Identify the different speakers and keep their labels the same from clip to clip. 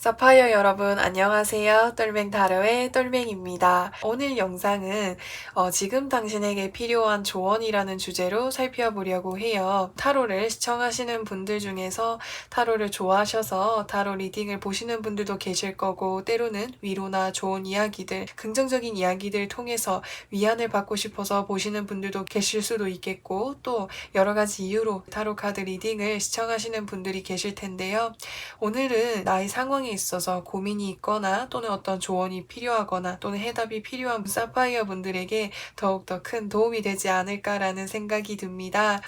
Speaker 1: 사파이어 여러분 안녕하세요. 똘맹 타로의 똘맹입니다. 오늘 영상은 지금 당신에게 필요한 조언이라는 주제로 살펴보려고 해요. 타로를 시청하시는 분들 중에서 타로를 좋아하셔서 타로 리딩을 보시는 분들도 계실 거고, 때로는 위로나 좋은 이야기들, 긍정적인 이야기들 통해서 위안을 받고 싶어서 보시는 분들도 계실 수도 있겠고, 또 여러 가지 이유로 타로 카드 리딩을 시청하시는 분들이 계실 텐데요. 오늘은 나의 상황에 있어서 고민이 있거나 또는 어떤 조언이 필요하거나 또는 해답이 필요한 사파이어 분들에게 더욱더 큰 도움이 되지 않을까라는 생각이 듭니다.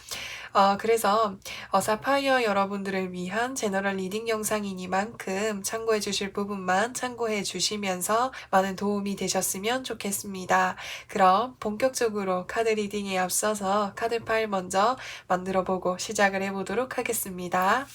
Speaker 1: 그래서 사파이어 여러분들을 위한 제너럴 리딩 영상이니만큼 참고해 주실 부분만 참고해 주시면서 많은 도움이 되셨으면 좋겠습니다. 그럼 본격적으로 카드 리딩에 앞서서 카드 파일 먼저 만들어 보고 시작을 해보도록 하겠습니다.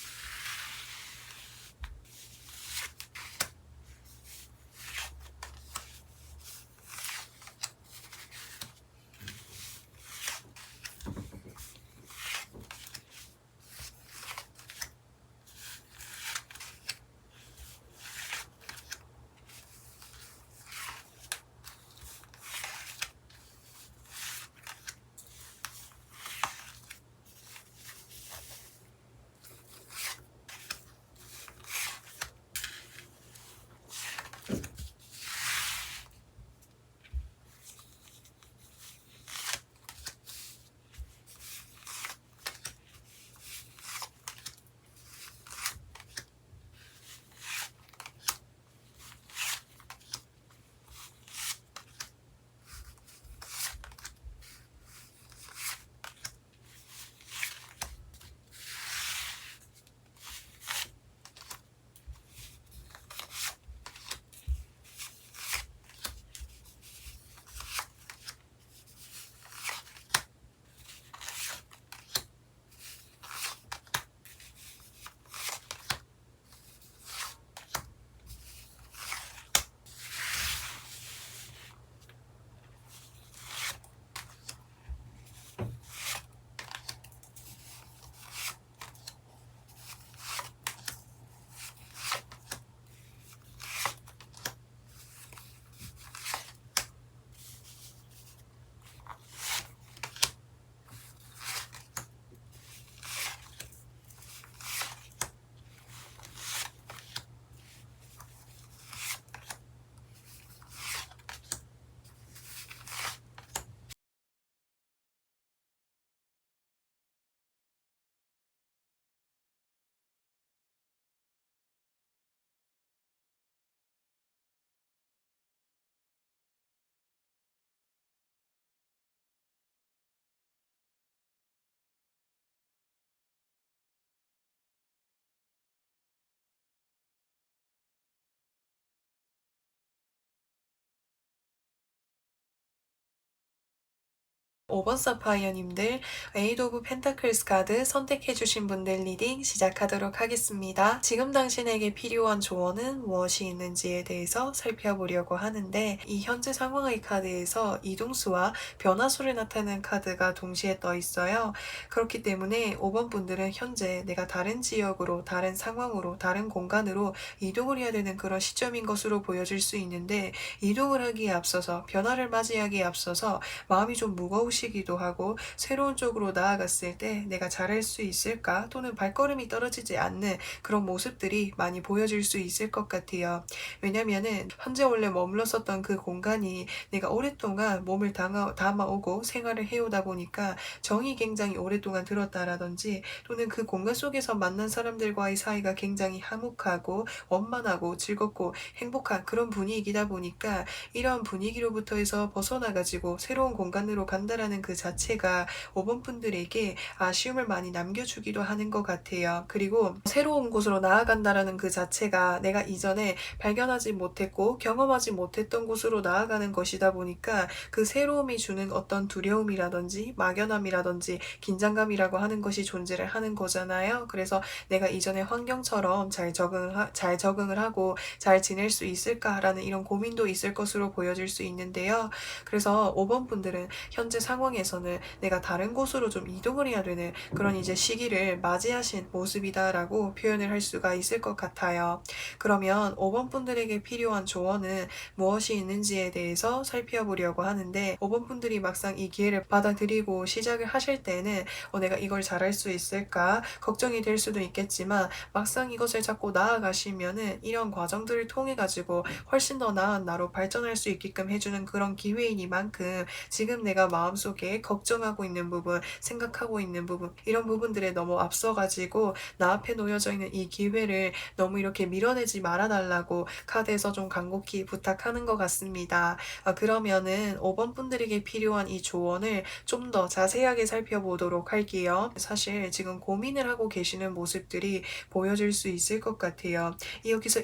Speaker 1: 오번 사파이어님들 에이드 오브 펜타클스 카드 선택해주신 분들 리딩 시작하도록 하겠습니다. 지금 당신에게 필요한 조언은 무엇이 있는지에 대해서 살펴보려고 하는데, 이 현재 상황의 카드에서 이동수와 변화수를 나타내는 카드가 동시에 떠 있어요. 그렇기 때문에 5번 분들은 현재 내가 다른 지역으로, 다른 상황으로, 다른 공간으로 이동을 해야 되는 그런 시점인 것으로 보여질 수 있는데, 이동을 하기에 앞서서, 변화를 맞이하기에 앞서서 마음이 좀 무거우시기도 하고, 새로운 쪽으로 나아갔을 때 내가 잘할 수 있을까 또는 발걸음이 떨어지지 않는 그런 모습들이 많이 보여질 수 있을 것 같아요. 왜냐면은 현재 원래 머물렀었던 그 공간이 내가 오랫동안 몸을 담아오고 생활을 해오다 보니까 정이 굉장히 오랫동안 들었다라든지, 또는 그 공간 속에서 만난 사람들과의 사이가 굉장히 화목하고 원만하고 즐겁고 행복한 그런 분위기다 보니까, 이런 분위기로부터 해서 벗어나가지고 새로운 공간으로 간다라는 그 자체가 5번 분들에게 아쉬움을 많이 남겨주기도 하는 것 같아요. 그리고 새로운 곳으로 나아간다라는 그 자체가 내가 이전에 발견하지 못했고 경험하지 못했던 곳으로 나아가는 것이다 보니까, 그 새로움이 주는 어떤 두려움이라든지 막연함이라든지 긴장감이라고 하는 것이 존재를 하는 거잖아요. 그래서 내가 이전의 환경처럼 잘 적응을 하고 잘 지낼 수 있을까라는 이런 고민도 있을 것으로 보여질 수 있는데요. 그래서 5번 분들은 현재 상황 상황에서는 내가 다른 곳으로 좀 이동을 해야 되는 그런 이제 시기를 맞이하신 모습이다라고 표현을 할 수가 있을 것 같아요. 그러면 5번 분들에게 필요한 조언은 무엇이 있는지에 대해서 살펴보려고 하는데 5번 분들이 막상 이 기회를 받아들이고 시작을 하실 때는 내가 이걸 잘할 수 있을까 걱정이 될 수도 있겠지만 막상 이것을 자꾸 나아가시면은 이런 과정들을 통해 가지고 훨씬 더 나은 나로 발전할 수 있게끔 해주는 그런 기회이니만큼 지금 내가 마음속에 걱정하고 있는 부분, 생각하고 있는 부분 이런 부분들에 너무 앞서가지고 나 앞에 놓여져 있는 이 기회를 너무 이렇게 밀어내지 말아달라고 카드에서 좀 간곡히 부탁하는 것 같습니다. 그러면은 5번 분들에게 필요한 이 조언을 좀 더 자세하게 살펴보도록 할게요. 사실 지금 고민을 하고 계시는 모습들이 보여질 수 있을 것 같아요.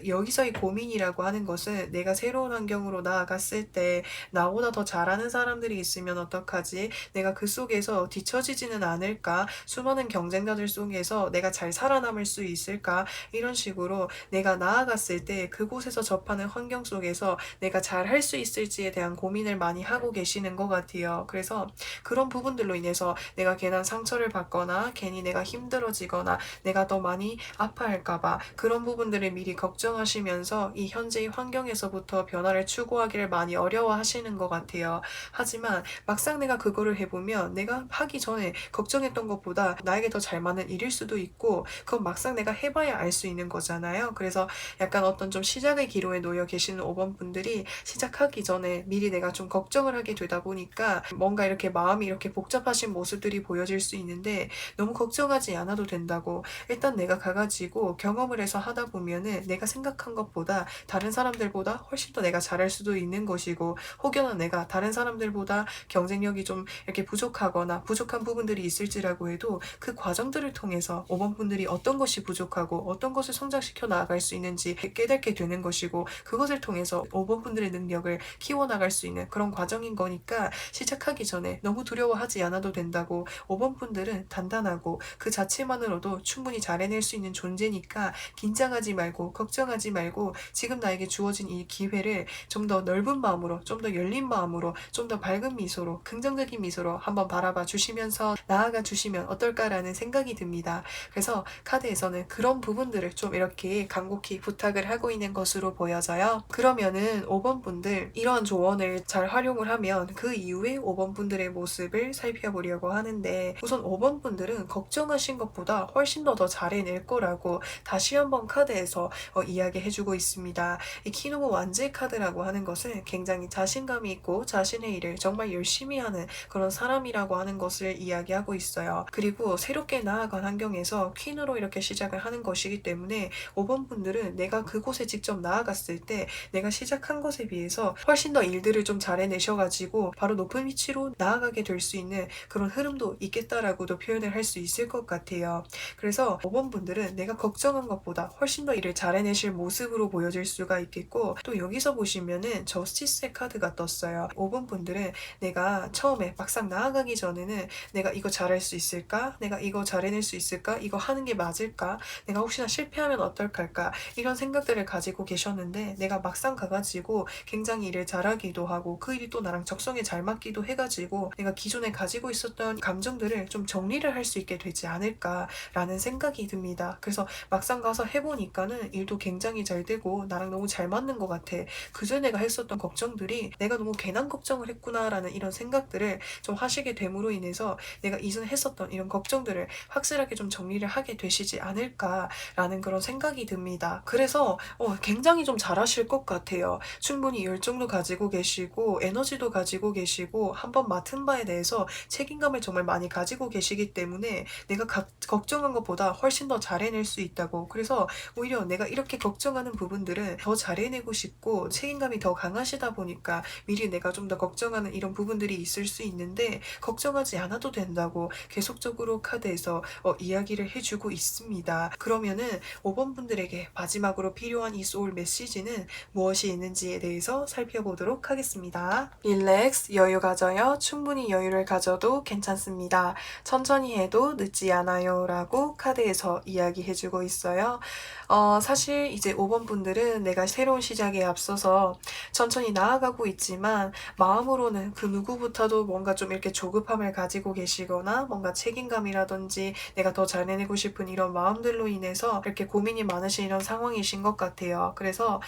Speaker 1: 여기서의 고민이라고 하는 것은 내가 새로운 환경으로 나아갔을 때 나보다 더 잘하는 사람들이 있으면 어떡하지? 내가 그 속에서 뒤처지지는 않을까? 수많은 경쟁자들 속에서 내가 잘 살아남을 수 있을까? 이런 식으로 내가 나아갔을 때 그곳에서 접하는 환경 속에서 내가 잘 할 수 있을지에 대한 고민을 많이 하고 계시는 것 같아요. 그래서 그런 부분들로 인해서 내가 괜한 상처를 받거나 괜히 내가 힘들어지거나 내가 더 많이 아파할까봐 그런 부분들을 미리 걱정하시면서 이 현재의 환경에서부터 변화를 추구하기를 많이 어려워하시는 것 같아요. 하지만 막상 내가 그거를 해보면 내가 하기 전에 걱정했던 것보다 나에게 더 잘 맞는 일일 수도 있고 그건 막상 내가 해봐야 알 수 있는 거잖아요. 그래서 약간 어떤 좀 시작의 기로에 놓여 계시는 5번 분들이 시작하기 전에 미리 내가 좀 걱정을 하게 되다 보니까 뭔가 이렇게 마음이 이렇게 복잡하신 모습들이 보여질 수 있는데 너무 걱정하지 않아도 된다고 일단 내가 가가지고 경험을 해서 하다 보면은 내가 생각한 것보다 다른 사람들보다 훨씬 더 내가 잘할 수도 있는 것이고 혹여나 내가 다른 사람들보다 경쟁력이 좀 이렇게 부족하거나 부족한 부분들이 있을지라고 해도 그 과정들을 통해서 5번 분들이 어떤 것이 부족하고 어떤 것을 성장시켜 나아갈 수 있는지 깨닫게 되는 것이고 그것을 통해서 5번 분들의 능력을 키워나갈 수 있는 그런 과정인 거니까 시작하기 전에 너무 두려워하지 않아도 된다고 5번 분들은 단단하고 그 자체만으로도 충분히 잘 해낼 수 있는 존재니까 긴장하지 말고 걱정하지 말고 지금 나에게 주어진 이 기회를 좀 더 넓은 마음으로 좀 더 열린 마음으로 좀 더 밝은 미소로 긍정적인 미소로 한번 바라봐 주시면서 나아가 주시면 어떨까라는 생각이 듭니다. 그래서 카드에서는 그런 부분들을 좀 이렇게 간곡히 부탁을 하고 있는 것으로 보여져요. 그러면은 5번 분들 이런 조언을 잘 활용을 하면 그 이후에 5번 분들의 모습을 살펴보려고 하는데 우선 5번 분들은 걱정하신 것보다 훨씬 더 잘해낼 거라고 다시 한번 카드에서 이야기해주고 있습니다. 이 키노모 완제 카드라고 하는 것은 굉장히 자신감이 있고 자신의 일을 정말 열심히 하는 그런 사람이라고 하는 것을 이야기하고 있어요. 그리고 새롭게 나아간 환경에서 퀸으로 이렇게 시작을 하는 것이기 때문에 5번 분들은 내가 그곳에 직접 나아갔을 때 내가 시작한 것에 비해서 훨씬 더 일들을 좀 잘해내셔가지고 바로 높은 위치로 나아가게 될 수 있는 그런 흐름도 있겠다라고도 표현을 할 수 있을 것 같아요. 그래서 5번 분들은 내가 걱정한 것보다 훨씬 더 일을 잘해내실 모습으로 보여질 수가 있겠고 또 여기서 보시면은 저스티스의 카드가 떴어요. 5번 분들은 내가 처음에 막상 나아가기 전에는 내가 이거 잘할 수 있을까? 내가 이거 잘해낼 수 있을까? 이거 하는 게 맞을까? 내가 혹시나 실패하면 어떨까? 이런 생각들을 가지고 계셨는데 내가 막상 가가지고 굉장히 일을 잘하기도 하고 그 일이 또 나랑 적성에 잘 맞기도 해가지고 내가 기존에 가지고 있었던 감정들을 좀 정리를 할 수 있게 되지 않을까라는 생각이 듭니다. 그래서 막상 가서 해보니까는 일도 굉장히 잘 되고 나랑 너무 잘 맞는 것 같아. 그전에 내가 했었던 걱정들이 내가 너무 괜한 걱정을 했구나라는 이런 생각들을 좀 하시게 됨으로 인해서 내가 이전에 했었던 이런 걱정들을 확실하게 좀 정리를 하게 되시지 않을까라는 그런 생각이 듭니다. 그래서 굉장히 좀 잘하실 것 같아요. 충분히 열정도 가지고 계시고 에너지도 가지고 계시고 한번 맡은 바에 대해서 책임감을 정말 많이 가지고 계시기 때문에 내가 걱정한 것보다 훨씬 더 잘해낼 수 있다고. 그래서 오히려 내가 이렇게 걱정하는 부분들은 더 잘해내고 싶고 책임감이 더 강하시다 보니까 미리 내가 좀 더 걱정하는 이런 부분들이 있을 수 있는데 걱정하지 않아도 된다고 계속적으로 카드에서 이야기를 해주고 있습니다. 그러면은 5번 분들에게 마지막으로 필요한 이 소울 메시지는 무엇이 있는지에 대해서 살펴보도록 하겠습니다. 릴렉스, 여유 가져요. 충분히 여유를 가져도 괜찮습니다. 천천히 해도 늦지 않아요 라고 카드에서 이야기해주고 있어요. 사실 이제 5번 분들은 내가 새로운 시작에 앞서서 천천히 나아가고 있지만 마음으로는 그 누구보다도 뭔가 좀 이렇게 조급함을 가지고 계시거나 뭔가 책임감이라든지 내가 더 잘해내고 싶은 이런 마음들로 인해서 이렇게 고민이 많으신 이런 상황이신 것 같아요. 그래서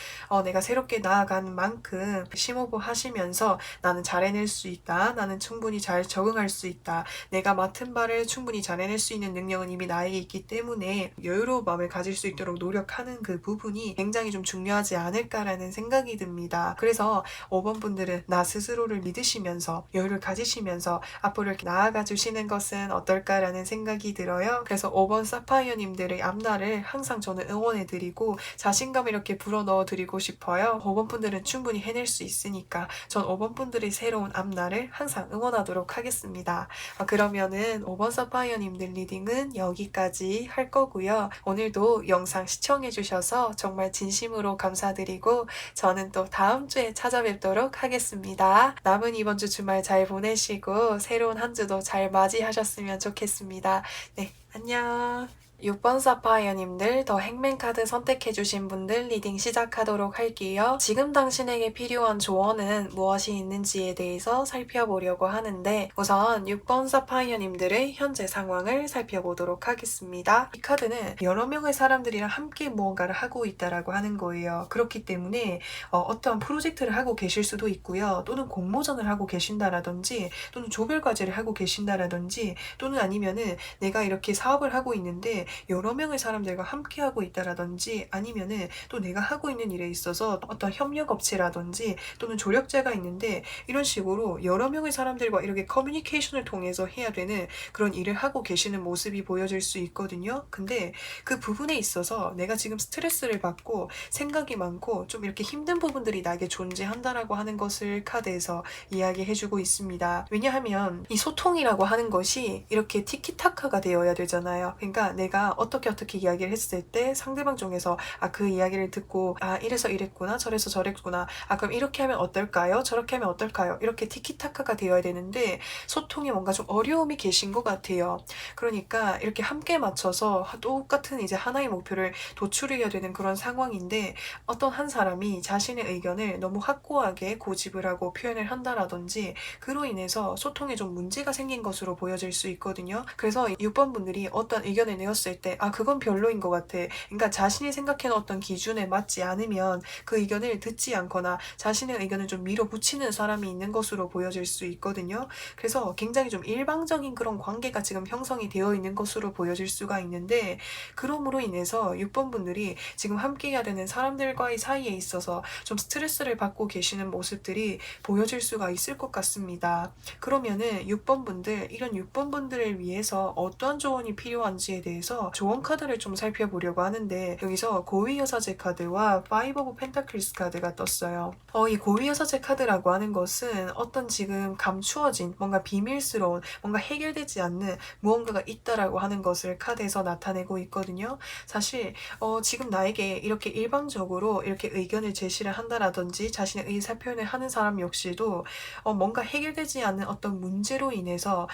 Speaker 1: 내가 새롭게 나아가는 만큼 심호흡 하시면서 나는 잘해낼 수 있다. 나는 충분히 잘 적응할 수 있다. 내가 맡은 바를 충분히 잘해낼 수 있는 능력은 이미 나에게 있기 때문에 여유로운 마음을 가질 수 있도록 노력하는 그 부분이 굉장히 좀 중요하지 않을까라는 생각이 듭니다. 그래서 5번 분들은 나 스스로를 믿으시면서 여유를 가지시면서 앞으로 이렇게 나아가 주시는 것은 어떨까라는 생각이 들어요. 그래서 5번 사파이어님들의 앞날을 항상 저는 응원해드리고 자신감 이렇게 불어넣어 드리고 싶어요. 5번 분들은 충분히 해낼 수 있으니까 전 5번 분들의 새로운 앞날을 항상 응원하도록 하겠습니다. 그러면은 5번 사파이어님들 리딩은 여기까지 할 거고요. 오늘도 영상 시청해주셔서 정말 진심으로 감사드리고 저는 또 다음 주에 찾아뵙도록 하겠습니다. 남은 이번 주 주말 잘 보내시고 새로운 한 주도 잘 맞이하셨으면 좋겠습니다. 네, 안녕. 6번 사파이어님들 더 행맨카드 선택해주신 분들 리딩 시작하도록 할게요. 지금 당신에게 필요한 조언은 무엇이 있는지에 대해서 살펴보려고 하는데 우선 6번 사파이어님들의 현재 상황을 살펴보도록 하겠습니다. 이 카드는 여러 명의 사람들이랑 함께 무언가를 하고 있다라고 하는 거예요. 그렇기 때문에 어떠한 프로젝트를 하고 계실 수도 있고요. 또는 공모전을 하고 계신다라든지 또는 조별과제를 하고 계신다라든지 또는 아니면은 내가 이렇게 사업을 하고 있는데 여러 명의 사람들과 함께 하고 있다라든지 아니면은 또 내가 하고 있는 일에 있어서 어떤 협력업체라든지 또는 조력자가 있는데 이런 식으로 여러 명의 사람들과 이렇게 커뮤니케이션을 통해서 해야 되는 그런 일을 하고 계시는 모습이 보여질 수 있거든요. 근데 그 부분에 있어서 내가 지금 스트레스를 받고 생각이 많고 좀 이렇게 힘든 부분들이 나에게 존재한다라고 하는 것을 카드에서 이야기해주고 있습니다. 왜냐하면 이 소통이라고 하는 것이 이렇게 티키타카가 되어야 되잖아요. 그러니까 내가 어떻게 이야기를 했을 때 상대방 중에서 그 이야기를 듣고 이래서 이랬구나 저래서 저랬구나 그럼 이렇게 하면 어떨까요? 저렇게 하면 어떨까요? 이렇게 티키타카가 되어야 되는데 소통에 뭔가 좀 어려움이 계신 것 같아요. 그러니까 이렇게 함께 맞춰서 똑같은 이제 하나의 목표를 도출해야 되는 그런 상황인데 어떤 한 사람이 자신의 의견을 너무 확고하게 고집을 하고 표현을 한다라든지 그로 인해서 소통에 좀 문제가 생긴 것으로 보여질 수 있거든요. 그래서 6번 분들이 어떤 의견을 내었을 때 그건 별로인 것 같아. 그러니까 자신이 생각해놓은 어떤 기준에 맞지 않으면 그 의견을 듣지 않거나 자신의 의견을 좀 밀어붙이는 사람이 있는 것으로 보여질 수 있거든요. 그래서 굉장히 좀 일방적인 그런 관계가 지금 형성이 되어 있는 것으로 보여질 수가 있는데 그럼으로 인해서 6번 분들이 지금 함께 해야 되는 사람들과의 사이에 있어서 좀 스트레스를 받고 계시는 모습들이 보여질 수가 있을 것 같습니다. 그러면은 6번 분들 이런 6번 분들을 위해서 어떠한 조언이 필요한지에 대해서 조언 카드를 좀 살펴보려고 하는데 여기서 고위 여사제 카드와 파이브 오브 펜타클스 카드가 떴어요. 이 고위 여사제 카드라고 하는 것은 어떤 지금 감추어진 뭔가 비밀스러운 뭔가 해결되지 않는 무언가가 있다라고 하는 것을 카드에서 나타내고 있거든요. 사실 지금 나에게 이렇게 일방적으로 이렇게 의견을 제시를 한다라든지 자신의 의사 표현을 하는 사람 역시도 뭔가 해결되지 않는 어떤 문제로 인해서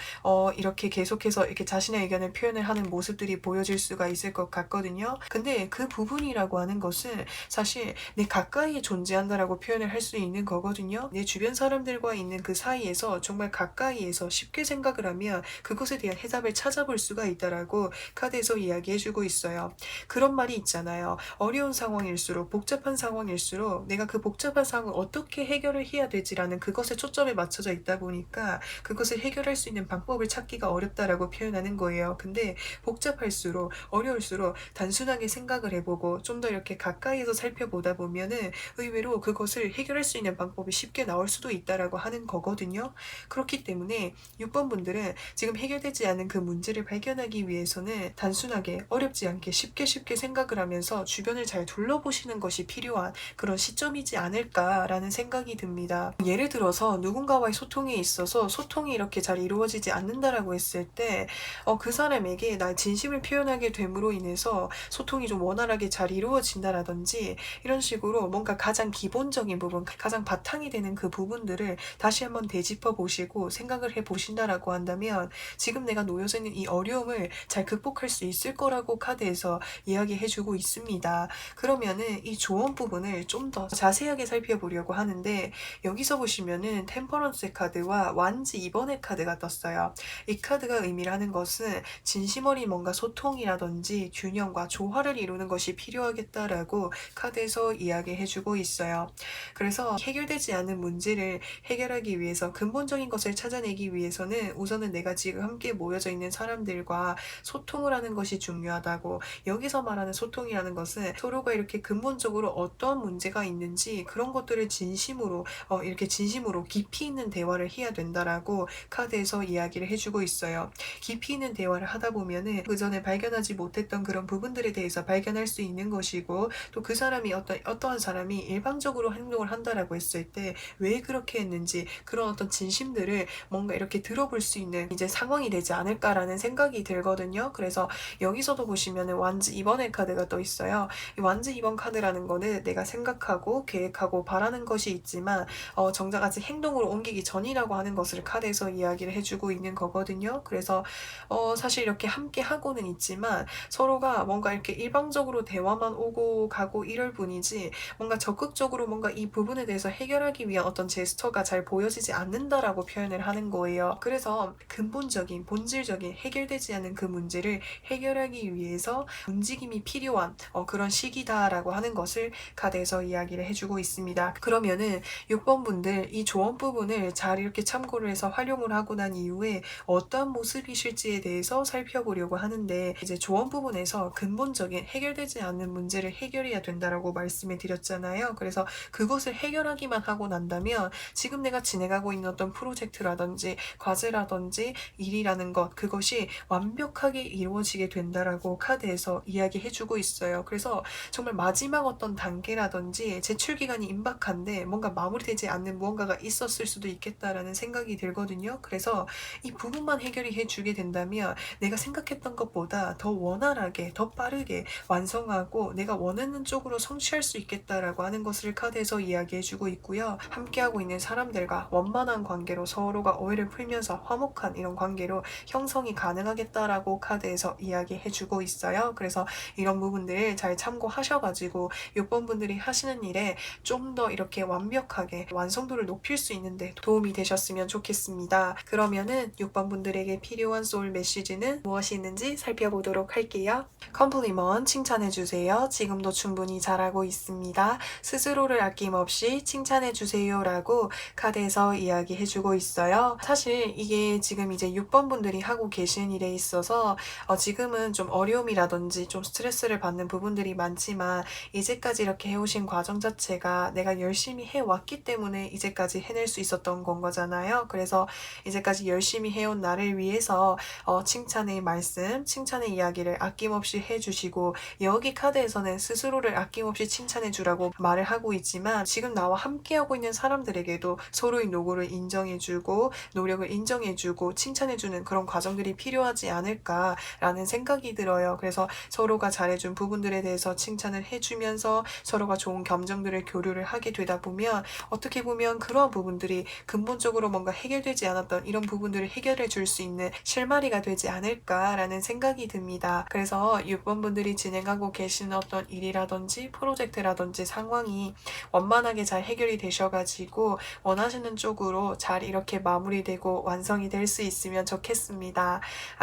Speaker 1: 이렇게 계속해서 이렇게 자신의 의견을 표현을 하는 모습들이 보여질 수가 있을 것 같거든요. 근데 그 부분이라고 하는 것은 사실 내 가까이에 존재한다라고 표현을 할 수 있는 거거든요. 내 주변 사람들과 있는 그 사이에서 정말 가까이에서 쉽게 생각을 하면 그것에 대한 해답을 찾아볼 수가 있다라고 카드에서 이야기해주고 있어요. 그런 말이 있잖아요. 어려운 상황일수록 복잡한 상황일수록 내가 그 복잡한 상황을 어떻게 해결을 해야 되지라는 그것에 초점이 맞춰져 있다 보니까 그것을 해결할 수 있는 방법을 찾기가 어렵다라고 표현하는 거예요. 근데 복잡할수록 어려울수록 단순하게 생각을 해보고 좀 더 이렇게 가까이에서 살펴보다 보면은 의외로 그것을 해결할 수 있는 방법이 쉽게 나올 수도 있다라고 하는 거거든요. 그렇기 때문에 6번 분들은 지금 해결되지 않은 그 문제를 발견하기 위해서는 단순하게 어렵지 않게 쉽게 생각을 하면서 주변을 잘 둘러보시는 것이 필요한 그런 시점이지 않을까라는 생각이 듭니다. 예를 들어서 누군가와의 소통에 있어서 소통이 이렇게 잘 이루어지지 않는다라고 했을 때 그 사람에게 나의 진심을 표현하게 됨으로 인해서 소통이 좀 원활하게 잘 이루어진다라든지 이런 식으로 뭔가 가장 기본적인 부분, 가장 바탕이 되는 그 부분들을 다시 한번 되짚어 보시고 생각을 해 보신다라고 한다면 지금 내가 놓여져 있는 이 어려움을 잘 극복할 수 있을 거라고 카드에서 이야기해 주고 있습니다. 그러면은 이 조언 부분을 좀 더 자세하게 살펴보려고 하는데 여기서 보시면은 템퍼런스 카드와 완즈 2번의 카드가 떴어요. 이 카드가 의미를 하는 것은 진심 어린 뭔가 소통이라든지 균형과 조화를 이루는 것이 필요하겠다라고 카드에서 이야기해 주고 있어요. 그래서 해결되지 않은 문제를 해결하기 위해서 근본적인 것을 찾아내기 위해서는 우선은 내가 지금 함께 모여져 있는 사람들과 소통을 하는 것이 중요하다고, 여기서 말하는 소통이라는 것은 서로가 이렇게 근본적으로 어떤 문제가 있는지 그런 것들을 진심으로 이렇게 진심으로 깊이 있는 대화를 해야 된다라고 카드에서 이야기를 해주고 있어요. 깊이 있는 대화를 하다 보면은 그전에 발견하지 못했던 그런 부분들에 대해서 발견할 수 있는 것이고, 또 그 사람이 어떠한 사람이 일방적으로 행동을 한다라고 했을 때 왜 그렇게 했는지 그런 어떤 진심들을 뭔가 이렇게 들어볼 수 있는 이제 상황이 되지 않을까라는 생각이 들거든요. 그래서 여기서도 보시면은 완즈 2번의 카드가 또 있어요. 이 완즈 2번 카드라는 거는 내가 생각하고 계획하고 바라는 것이 있지만 정작 아직 행동으로 옮기기 전이라고 하는 것을 카드에서 이야기를 해주고 있는 거거든요. 그래서 사실 이렇게 함께 하고는 있지만 서로가 뭔가 이렇게 일방적으로 대화만 오고 가고 이럴 뿐이지 뭔가 적극적으로 뭔가 이 부분에 대해서 해결하기 위한 어떤 제스처가 잘 보여지지 않는다라고 표현을 하는 거예요. 그래서 근본적인 본질적인 해결되지 않은 그 문제를 해결하기 위해서 움직임이 필요한 그런 시기다라고 하는 것을 카드에서 이야기를 해주고 있습니다. 그러면은 6번 분들 이 조언 부분을 잘 이렇게 참고를 해서 활용을 하고 난 이후에 어떠한 모습이실지에 대해서 살펴보려고 하는데, 이제 조언 부분에서 근본적인 해결되지 않는 문제를 해결해야 된다라고 말씀을 드렸잖아요. 그래서 그것을 해결하기만 하고 난다면 지금 내가 진행하고 있는 어떤 프로젝트라든지 과제라든지 일이라는 것, 그것이 완벽하게 이루어지게 된다라고 카드에서 이야기해주고 있어요. 그래서 정말 마지막 어떤 단계라든지 제출 기간이 임박한데 뭔가 마무리되지 않는 무언가가 있었을 수도 있겠다라는 생각이 들거든요. 그래서 이 부분만 해결이 해주게 된다면 내가 생각했던 것보다 더 원활하게, 더 빠르게 완성하고 내가 원하는 쪽으로 성취할 수 있겠다라고 하는 것을 카드에서 이야기해주고 있고요. 함께하고 있는 사람들과 원만한 관계로 서로가 오해를 풀면서 화목한 이런 관계로 형성이 가능하겠다라고 카드에서 이야기해주고 있어요. 그래서 이런 부분들 잘 참고하셔가지고 6번 분들이 하시는 일에 좀 더 이렇게 완벽하게 완성도를 높일 수 있는데 도움이 되셨으면 좋겠습니다. 그러면은 6번 분들에게 필요한 소울 메시지는 무엇이 있는지 살펴보도록 할게요. 컴플리먼트 칭찬해주세요. 지금도 충분히 잘하고 있습니다. 스스로를 아낌없이 칭찬해주세요 라고 카드에서 이야기해주고 있어요. 사실 이게 지금 이제 6번 분들이 하고 계신 일에 있어서 지금은 좀 어려움이라든지 좀 스트레스를 받는 부분들이 많지만 이제까지 이렇게 해오신 과정 자체가 내가 열심히 해왔기 때문에 이제까지 해낼 수 있었던 건 거잖아요. 그래서 이제까지 열심히 해온 나를 위해서 칭찬의 말씀, 칭찬의 이야기를 아낌없이 해주시고, 여기 카드에서는 스스로를 아낌없이 칭찬해주라고 말을 하고 있지만 지금 나와 함께하고 있는 사람들에게도 서로의 노고를 인정해주고 노력을 인정해주고 칭찬해주는 그런 과정들이 필요하지 않을까라는 생각이 들어요. 그래서 서로가 잘해준 부분들에 대해서 칭찬을 해주면서 서로가 좋은 감정들을 교류를 하게 되다 보면 어떻게 보면 그러한 부분들이 근본적으로 뭔가 해결되지 않았던 이런 부분들을 해결해 줄 수 있는 실마리가 되지 않을까라는 생각이 듭니다. 그래서 6번 분들이 진행하고 계시는 어떤 일이라든지 프로젝트라든지 상황이 원만하게 잘 해결이 되셔가지고 원하시는 쪽으로 잘 이렇게 마무리되고 완성이 될 수 있으면 좋겠습니다.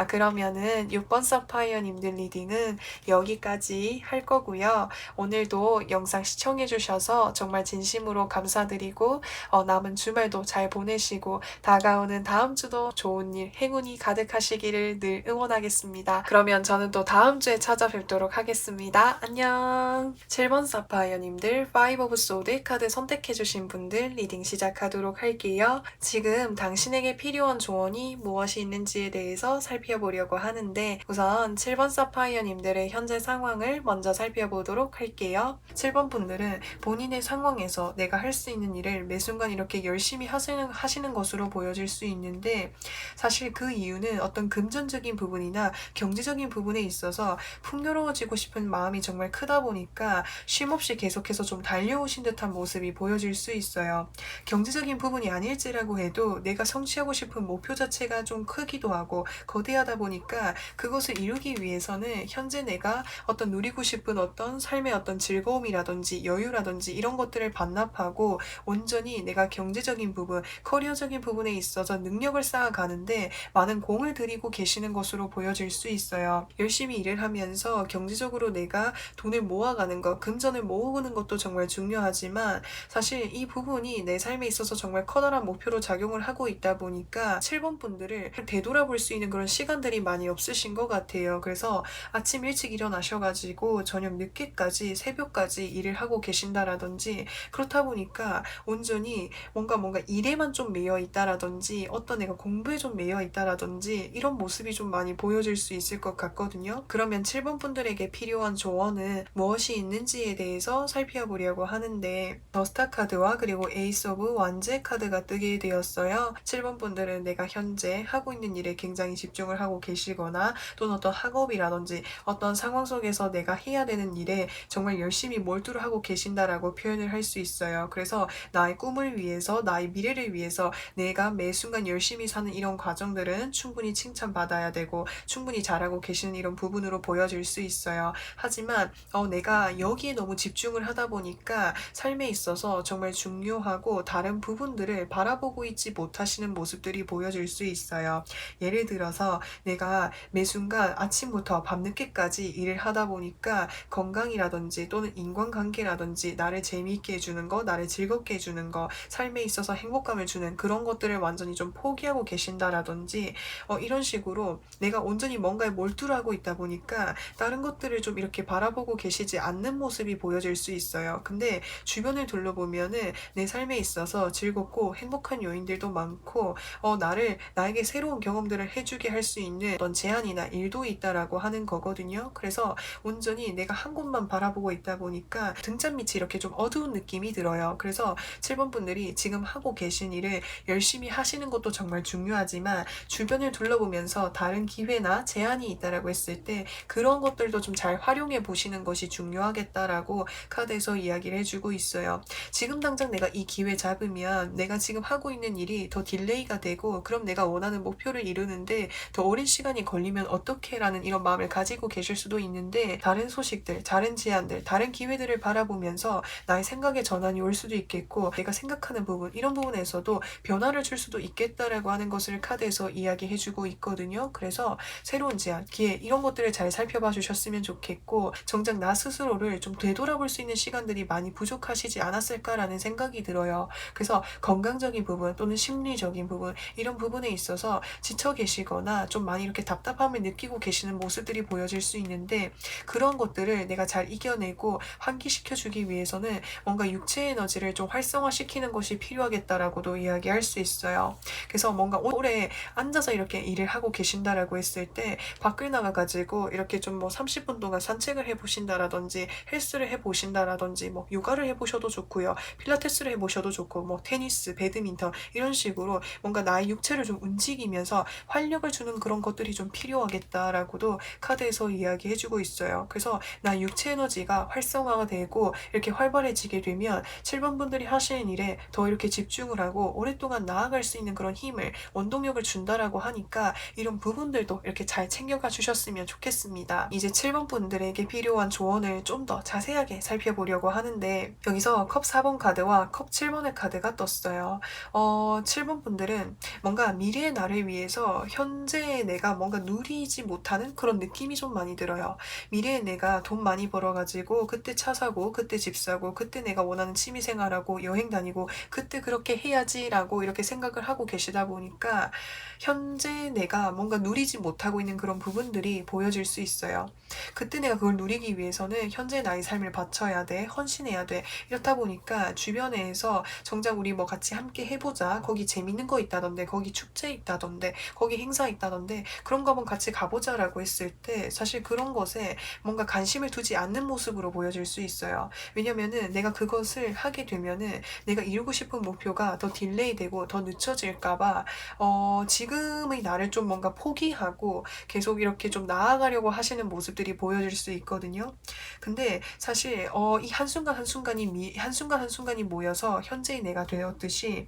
Speaker 1: 그러면은 6번 사파이어님들 리딩은 여기까지 할 거고요. 오늘도 영상 시청해주셔서 정말 진심으로 감사드리고 남은 주말도 잘 보내시고 다가오는 다음 주도 좋은 일, 행운이 가득하시기를 늘 응원하겠습니다. 그러면 저는 또 다음 주에 찾아뵙도록 하겠습니다. 안녕. 7번 사파이어님들 5 오브 소드 카드 선택해주신 분들 리딩 시작하도록 할게요. 지금 당신에게 필요한 조언이 무엇이 있는지에 대해서 살펴보려고 하는데 우선 7번 사파이어님들의 현재 상황을 먼저 살펴보도록 할게요. 7번 분들은 본인의 상황에서 내가 할 수 있는 일을 매 순간 이렇게 열심히 하시는 것으로 보여질 수 있는데 사실 그 이유는 어떤 금전적인 부분이나 경제적인 부분에 있어서 풍요로워지고 싶은 마음이 정말 크다 보니까 쉼없이 계속해서 좀 달려오신 듯한 모습이 보여질 수 있어요. 경제적인 부분이 아닐지라고 해도 내가 성취하고 싶은 목표 자체가 좀 크기도 하고 거대하다 보니까 그것을 이루기 위해서는 현재 내가 어떤 누리고 싶은 어떤 삶의 어떤 즐거움이라든지 여유라든지 이런 것들을 반납하고 온전히 내가 경제적인 부분, 커리어적인 부분에 있어서 능력을 쌓아가는데 많은 공을 들이고 계시는 것으로 보여질 수 있어요. 열심히 일을 하면서 경제적으로 내가 돈을 모아가는 것, 금전을 모으는 것도 정말 중요하지만 사실 이 부분이 내 삶에 있어서 정말 커다란 목표로 작용을 하고 있다 보니까 7번 분들을 되돌아볼 수 있는 그런 시간들이 많이 없으신 것 같아요. 그래서 아침 일찍 일어나셔가지고 저녁 늦게까지 새벽까지 일을 하고 계신다라든지 그렇다 보니까 온전히 뭔가 일에만 좀 매여 있다라든지 어떤 내가 공부에 좀 매여 있다라든지 이런 모습이 좀 많이 보여질 수 있을 것 같거든요. 그러면 7번 분들에게 필요한 조언은 무엇이 있는지에 대해서 살펴보려고 하는데 더스타 카드와 그리고 에이스 오브 완제 카드가 뜨게 되었어요. 7번 분들은 내가 현재 하고 있는 일에 굉장히 집중을 하고 계시거나 또는 어떤 학업이라든지 어떤 상황 속에서 내가 해야 되는 일에 정말 열심히 몰두를 하고 계신다라고 표현을 할 수 있어요. 그래서 나의 꿈을 위해서 나의 미래를 위해서 내가 매 순간 열심히 사는 이런 과정들은 충분히 칭찬받아야 되고 충분히 잘하고 계시는 이런 부분으로 보여질 수 있어요. 하지만 내가 여기에 너무 집중을 하다 보니까 삶에 있어서 정말 중요하고 다른 부분들을 바라보고 있지 못하시는 모습들이 보여질 수 있어요. 예를 들어서 내가 매 순간 아침부터 밤늦게까지 일을 하다 보니까 건강이라든지 또는 인간관계라든지 나를 재미있게 해주는 거, 나를 즐겁게 해주는 거, 삶에 있어서 행복감을 주는 그런 것들을 완전히 좀 포기하고 계신다라든지 이런 식으로 내가 온전히 뭔가에 몰두를 하고 있다 보니까 다른 것들을 좀 이렇게 바라보고 계시지 않는 모습이 보여질 수 있어요. 근데 주변을 둘러보면은 내 삶에 있어서 즐겁고 행복한 요인들도 많고 나에게 새로운 경험들을 해주게 할 수 있는 어떤 제안이나 일도 있다라고 하는 거거든요. 그래서 온전히 내가 한 곳만 바라보고 있다 보니까 등잔 밑이 이렇게 좀 어두운 느낌이 들어요. 그래서 7번 분들이 지금 하고 계신 일을 열심히 하시는 것도 정말 중요하지만 주변을 둘러보면서 다른 기회나 제안이 있다라고 했을 때 그런 것들도 좀 잘 활용해 보시는 것이 중요하겠다라고 카드에서 이야기를 해주고 있어요. 지금 당장 내가 이 기회 잡으면 내가 지금 하고 있는 일이 더 딜레이가 되고 그럼 내가 원하는 목표를 이루는데 더 오랜 시간이 걸리면 어떻게 라는 이런 마음을 가지고 계실 수도 있는데 다른 소식들, 다른 제안들, 다른 기회들을 바라보면서 나의 생각의 전환이 올 수도 있겠고 내가 생각하는 부분, 이런 부분에서도 변화를 줄 수도 있겠다라고 하는 것을 카드에서 이야기해주고 있거든요. 그래서 새로운 제안, 기회 이런 것들을 잘 살펴봐 주셨으면 좋겠고 정작 나 스스로를 좀 되돌아볼 수 있는 시간들이 많이 부족하시지 않았을까라는 생각이 들어요. 그래서 건강적인 부분 또는 심리적인 부분 이런 부분에 있어서 지쳐 계시거나 좀 많이 이렇게 답답함을 느끼고 계시는 모습들이 보여질 수 있는데 그런 것들을 내가 잘 이겨내고 환기시켜 주기 위해서는 뭔가 육체 에너지를 좀 활성화시키는 것이 필요하겠다라고도 이야기할 수 있어요. 그래서 뭔가 오래 앉아서 이렇게 일을 하고 계신다라고 했을 때 밖을 나가가지고 이렇게 좀 30분 동안 산책을 해보신다라든지 헬스를 해보신다라든지 요가를 해보셔도 좋고요. 필라테스를 해보셔도 좋고 테니스, 배드민턴 이런 식으로 뭔가 나의 육체를 좀 움직이면서 활력을 주는 그런 것들이 좀 필요하겠다라고도 카드에서 이야기해주고 있어요. 그래서 나 육체 에너지가 활성화가 되고 이렇게 활발해지게 되면 7번 분들이 하시는 일에 더 이렇게 집중을 하고 오랫동안 나아갈 수 있는 그런 힘을, 원동력을 준다라고 하니까 이런 부분들도 이렇게 잘 챙겨가 주셨으면 좋겠습니다. 이제 7번 분들에게 필요한 조언을 좀 더 자세하게 살펴보려고 하는데 여기서 컵 4번 카드와 컵 7번의 카드가 떴어요. 7번 분들은 뭔가 미래의 나를 위해서 현재의 내가 뭔가 누리지 못하는 그런 느낌이 좀 많이 들어요. 미래에 내가 돈 많이 벌어가지고 그때 차 사고 그때 집 사고 그때 내가 원하는 취미생활하고 여행 다니고 그때 그렇게 해야지라고 이렇게 생각을 하고 계시다 보니까 현재 내가 뭔가 누리지 못하고 있는 그런 부분들이 보여질 수 있어요. 그때 내가 그걸 누리기 위해서는 현재 나의 삶을 바쳐야 돼, 헌신해야 돼. 이렇다 보니까 주변에서 정작 우리 같이 함께 해보자. 거기 재밌는 거 있다던데, 거기 축제 있다던데, 거기 행사 있다던데, 그런 거 한번 같이 가보자라고 했을 때 사실 그런 것에 뭔가 관심을 두지 않는 모습으로 보여질 수 있어요. 왜냐면은 내가 그것을 하게 되면은 내가 이루고 싶은 목표가 더 딜레이 되고 더 늦춰질까봐 지금의 나를 좀 뭔가 포기하고 계속 이렇게 좀 나아가려고 하시는 모습들이 보여질 수 있거든요. 근데 사실 이 한순간 한순간이 모여서 현재의 내가 되었듯이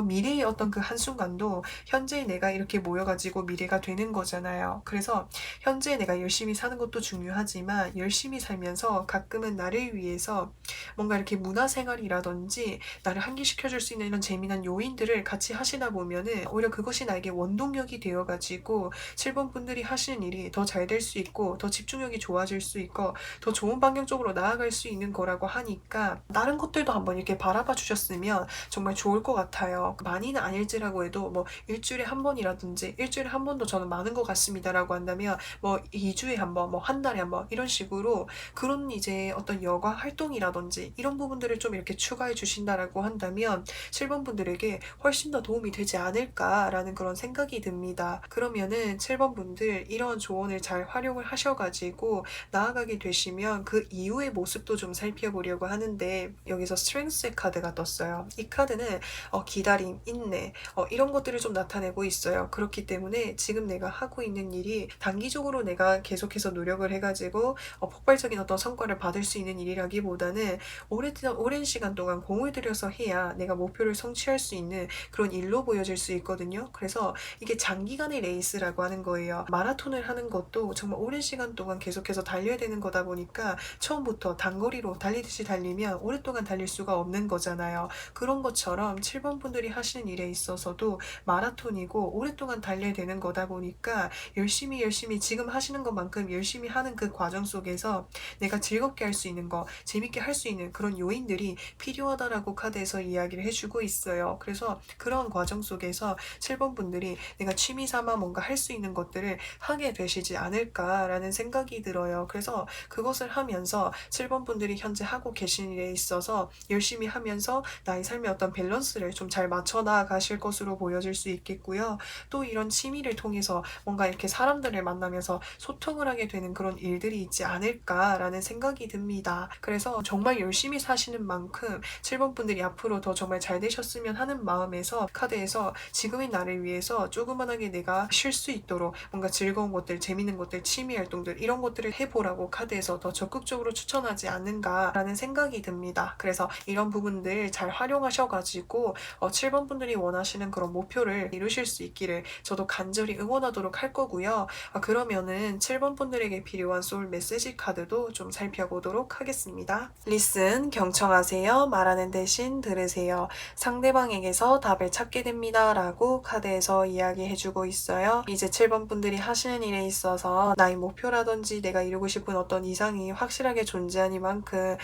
Speaker 1: 미래의 어떤 그 한순간도 현재의 내가 이렇게 모여 가지고 미래가 되는 거잖아요. 그래서 현재의 내가 열심히 사는 것도 중요하지만 열심히 살면서 가끔은 나를 위해서 뭔가 이렇게 문화생활이라든지 나를 환기시켜 줄 수 있는 이런 재미난 요인들을 같이 하시다 보면은 오히려 그것이 나에게 원동력이 되어 가지고 7번 분들이 하시는 일이 더 잘 될 수 있고 더 집중력이 좋아질 수 있고 더 좋은 방향 쪽으로 나아갈 수 있는 거라고 하니까 다른 것들도 한번 이렇게 바라봐 주셨으면 정말 좋을 것 같아요. 많이는 아닐지라고 해도 뭐 일주일에 한 번이라든지 일주일에 한 번도 저는 많은 것 같습니다라고 한다면 뭐 2주에 한 번, 뭐 한 달에 한 번 이런 식으로 그런 이제 어떤 여가 활동이라든지 이런 부분들을 좀 이렇게 추가해 주신다라고 한다면 7번 분들에게 훨씬 더 도움이 되지 않을까라는 그런 생각이 듭니다. 그러면은 7번 분들 이런 조언을 잘 활용을 하셔가지고 나아가게 되시면 그 이후의 모습도 좀 살펴보려고 하는데 여기서 스트렝스의 카드가 떴어요. 이 카드는 기다림, 인내 이런 것들을 좀 나타내고 있어요. 그렇기 때문에 지금 내가 하고 있는 일이 단기적으로 내가 계속해서 노력을 해가지고 폭발적인 어떤 성과를 받을 수 있는 일이라기보다는 오랜 시간 동안 공을 들여서 해야 내가 목표를 성취할 수 있는 그런 일로 보여질 수 있거든요. 그래서 이게 장기간의 레이스라고 하는 거예요. 마라톤을 하는 것도 정말 오랜 시간 동안 계속해서 달려야 되는 거다 보니까 처음부터 단거리로 달리듯이 달리면 오랫동안 달릴 수가 없는 거잖아요. 그런 것처럼 7번 분들이 하시는 일에 있어서도 마라톤이고 오랫동안 달려야 되는 거다 보니까 열심히 지금 하시는 것만큼 열심히 하는 그 과정 속에서 내가 즐겁게 할 수 있는 거, 재밌게 할 수 있는 그런 요인들이 필요하다라고 카드에서 이야기를 해주고 있어요. 그래서 그런 과정 속에서 7번 분들이 내가 취미 삼아 뭔가 할 수 있는 것들을 하게 되시지 않을까라는 생각이 들어요. 그래서 그것을 하면서 7번 분들이 현재 하고 계신 일에 있어서 열심히 하면서 나의 삶의 어떤 밸런스를 좀 잘 맞춰 나가실 것으로 보여질 수 있겠고요. 또 이런 취미를 통해서 뭔가 이렇게 사람들을 만나면서 소통을 하게 되는 그런 일들이 있지 않을까라는 생각이 듭니다. 그래서 정말 열심히 사시는 만큼 7번 분들이 앞으로 더 정말 잘 되셨으면 하는 마음에서 카드에서 지금의 나를 위해서 조그만하게 내가 쉴 수 있도록 뭔가 즐거운 것들, 재밌는 것들, 취미 활동들 이런 것들을 해보라고 카드에서 더 적극적으로 추천하지 않는가라는 생각이 듭니다. 그래서 이런 부분들 잘 활용하셔가지고 7번 분들이 원하시는 그런 목표를 이루실 수 있기를 저도 간절히 응원하도록 할 거고요. 그러면은 7번 분들에게 필요한 소울 메시지 카드도 좀 살펴보도록 하겠습니다. 리슨, 경청하세요. 말하는 대신 들으세요. 상대방에게서 답을 찾게 됩니다. 라고 카드에서 이야기해주고 있어요. 이제 7번 분들이 하시는 일에 있어서 나의 목표라든지 내가 이루고 싶은 어떤 이상이 확실하게 존재하니만큼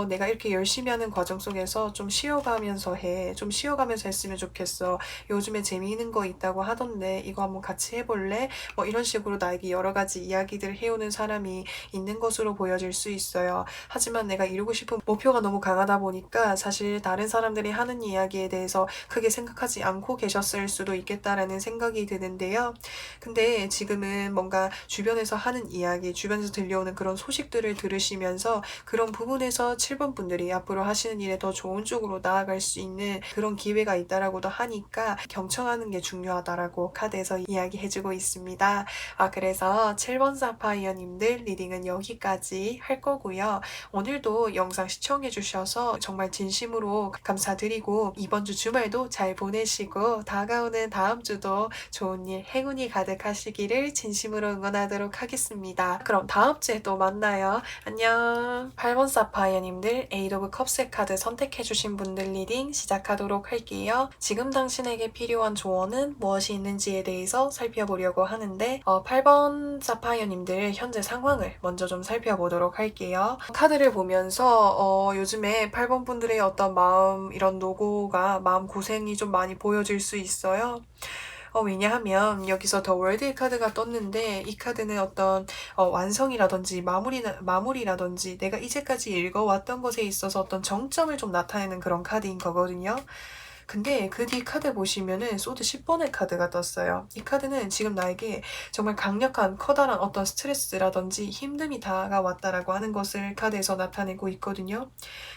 Speaker 1: 내가 이렇게 열심히 하는 과정 속에서 좀 쉬어가면서 좀 쉬어가면서 했으면 좋겠어. 요즘에 재미있는 거 있다고 하던데 이거 한번 같이 해볼래? 뭐 이런 식으로 나에게 여러 가지 이야기들을 해오는 사람이 있는 것으로 보여질 수 있어요. 하지만 내가 이루고 싶은 목표가 너무 강하다 보니까 사실 다른 사람들이 하는 이야기에 대해서 크게 생각하지 않고 계셨을 수도 있겠다라는 생각이 드는데요. 근데 지금은 뭔가 주변에서 하는 이야기, 주변에서 들려오는 그런 소식들을 들으시면서 그런 부분에서 7번 분들이 앞으로 하시는 일에 더 좋은 쪽으로 나아갈 수 있는 그런 기회가 있다라고도 하니까 경청하는 게 중요하다라고 카드에서 이야기해주고 있습니다. 그래서 7번 사파이어님들 리딩은 여기까지 할 거고요. 오늘도 영상 시청해주셔서 정말 진심으로 감사드리고 이번 주 주말도 잘 보내시고 다가오는 다음 주도 좋은 일, 행운이 가득하시기를 진심으로 응원하도록 하겠습니다. 그럼 다음 주에 또 만나요. 안녕. 8번 사파이어님들 에이드 오브 컵스의 카드 선택해주신 분들 리딩 시작하도록 할게요. 지금 당신에게 필요한 조언은 무엇이 있는지에 대해서 살펴보려고 하는데 8번 사파이어님들 현재 상황을 먼저 좀 살펴보도록 할게요. 카드를 보면서 요즘에 8번 분들의 어떤 마음 이런 노고가 마음 고생이 좀 많이 보여질 수 있어요. 왜냐하면 여기서 더 월드의 카드가 떴는데 이 카드는 어떤 완성이라든지 마무리라든지 내가 이제까지 읽어왔던 것에 있어서 어떤 정점을 좀 나타내는 그런 카드인 거거든요. 근데 그 뒤 카드 보시면은 소드 10번의 카드가 떴어요. 이 카드는 지금 나에게 정말 강력한 커다란 어떤 스트레스라든지 힘듦이 다가왔다라고 하는 것을 카드에서 나타내고 있거든요.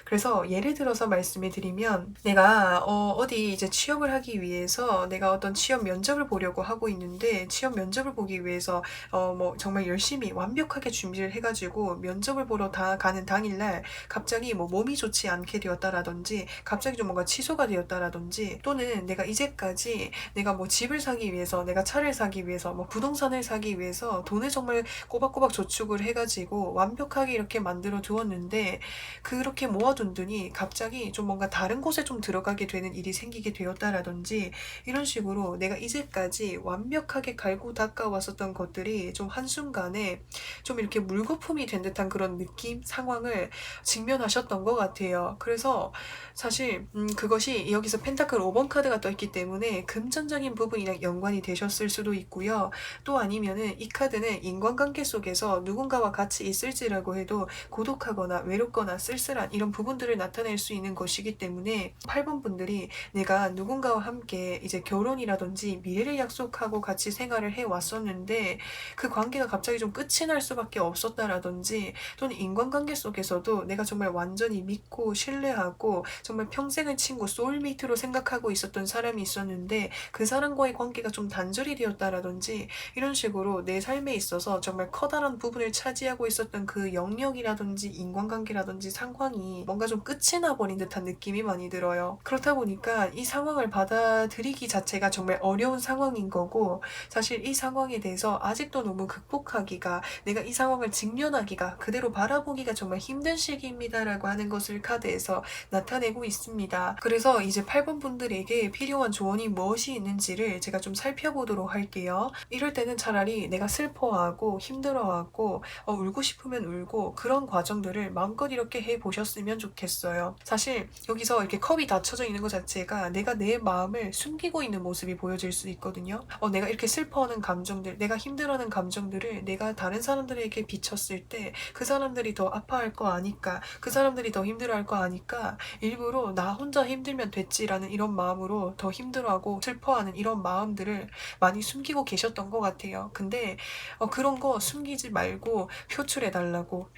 Speaker 1: 그래서 예를 들어서 말씀을 드리면 내가 어디 이제 취업을 하기 위해서 내가 어떤 취업 면접을 보려고 하고 있는데 취업 면접을 보기 위해서 뭐 정말 열심히 완벽하게 준비를 해가지고 면접을 보러 가는 당일날 갑자기 뭐 몸이 좋지 않게 되었다라든지 갑자기 좀 뭔가 취소가 되었다라든지 또는 내가 이제까지 내가 뭐 집을 사기 위해서 내가 차를 사기 위해서 뭐 부동산을 사기 위해서 돈을 정말 꼬박꼬박 저축을 해가지고 완벽하게 이렇게 만들어 두었는데 그렇게 모아둔 돈이 갑자기 좀 뭔가 다른 곳에 좀 들어가게 되는 일이 생기게 되었다라든지 이런 식으로 내가 이제까지 완벽하게 갈고 닦아왔었던 것들이 좀 한순간에 좀 이렇게 물거품이 된 듯한 그런 느낌, 상황을 직면하셨던 것 같아요. 그래서 사실 그것이 여기서 펜타클 5번 카드가 떠있기 때문에 금전적인 부분이랑 연관이 되셨을 수도 있고요. 또 아니면은 이 카드는 인간관계 속에서 누군가와 같이 있을지라고 해도 고독하거나 외롭거나 쓸쓸한 이런 부분들을 나타낼 수 있는 것이기 때문에 8번 분들이 내가 누군가와 함께 이제 결혼이라든지 미래를 약속하고 같이 생활을 해 왔었는데 그 관계가 갑자기 좀 끝이 날 수밖에 없었다라든지 또는 인간관계 속에서도 내가 정말 완전히 믿고 신뢰하고 정말 평생을 친구 소울메이트로 생각하고 있었던 사람이 있었는데 그 사람과의 관계가 좀 단절이 되었다라든지 이런 식으로 내 삶에 있어서 정말 커다란 부분을 차지하고 있었던 그 영역이라든지 인간관계라든지 상황이 뭔가 좀 끝이 나버린 듯한 느낌이 많이 들어요. 그렇다 보니까 이 상황을 받아들이기 자체가 정말 어려운 상황인 거고 사실 이 상황에 대해서 아직도 너무 극복하기가 내가 이 상황을 직면하기가 그대로 바라보기가 정말 힘든 시기입니다라고 하는 것을 카드에서 나타내고 있습니다. 그래서 이제 8번 분들에게 필요한 조언이 무엇이 있는지를 제가 좀 살펴보도록 할게요. 이럴 때는 차라리 내가 슬퍼하고 힘들어하고 울고 싶으면 울고 그런 과정들을 마음껏 이렇게 해보셨으면 좋겠어요. 사실 여기서 이렇게 컵이 닫혀져 있는 것 자체가 내가 내 마음을 숨기고 있는 모습이 보여질 수 있거든요. 내가 이렇게 슬퍼하는 감정들, 내가 힘들어하는 감정들을 내가 다른 사람들에게 비쳤을 때 그 사람들이 더 아파할 거 아니까, 그 사람들이 더 힘들어할 거 아니까 일부러 나 혼자 힘들면 됐지라는 이런 마음으로 더 힘들어하고 슬퍼하는 이런 마음들을 많이 숨기고 계셨던 것 같아요. 근데 그런 거 숨기지 말고 표출해달라고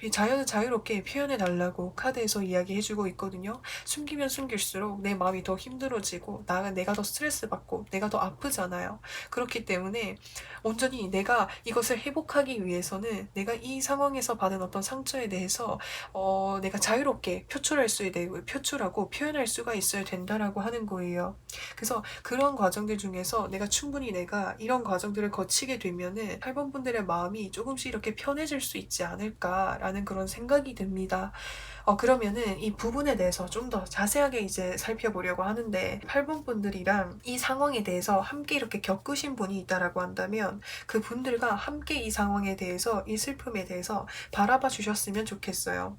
Speaker 1: 자유롭게 표현해달라고 카드에서 이야기해주고 있거든요. 숨기면 숨길수록 내 마음이 더 힘들어지고 내가 더 스트레스 받고 내가 더 아프잖아요. 그렇기 때문에 온전히 내가 이것을 회복하기 위해서는 내가 이 상황에서 받은 어떤 상처에 대해서 내가 자유롭게 표출할 수 되고 표출하고 표현할 수가 있어야 된다라고 하는 거예요. 그래서 그런 과정들 중에서 내가 이런 과정들을 거치게 되면은 8번 분들의 마음이 조금씩 이렇게 편해질 수 있지 않을까라는 그런 생각이 듭니다. 그러면은 이 부분에 대해서 좀 더 자세하게 이제 살펴보려고 하는데 8번 분들이랑 이 상황에 대해서 함께 이렇게 겪으신 분이 있다라고 한다면 그 분들과 함께 이 상황에 대해서 이 슬픔에 대해서 바라봐 주셨으면 좋겠어요.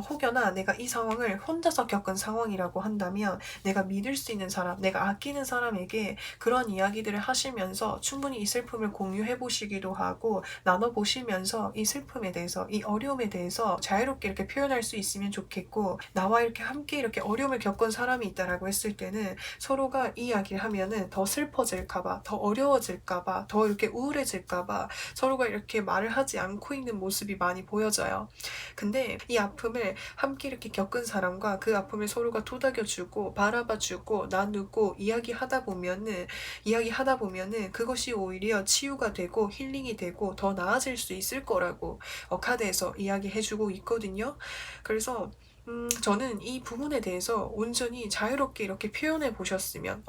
Speaker 1: 혹여나 내가 이 상황을 혼자서 겪은 상황이라고 한다면 내가 믿을 수 있는 사람, 내가 아끼는 사람에게 그런 이야기들을 하시면서 충분히 이 슬픔을 공유해 보시기도 하고 나눠 보시면서 이 슬픔에 대해서 이 어려움에 대해서 자유롭게 이렇게 표현할 수 있으면 좋겠고 나와 이렇게 함께 이렇게 어려움을 겪은 사람이 있다라고 했을 때는 서로가 이 이야기를 하면은 더 슬퍼질까봐 더 어려워질까봐 더 이렇게 우울해질까봐 서로가 이렇게 말을 하지 않고 있는 모습이 많이 보여져요. 근데 이 아픔을 함께 이렇게 겪은 사람과 그 아픔을 서로가 토닥여주고 바라봐주고 나누고 이야기하다 보면은 그것이 오히려 치유가 되고 힐링이 되고 더 나아질 수 있을 거라고 카드에서 이야기해주고 있거든요. 그래서 저는 이 부분에 대해서 온전히 자유롭게 이렇게 표현해 보셨으면,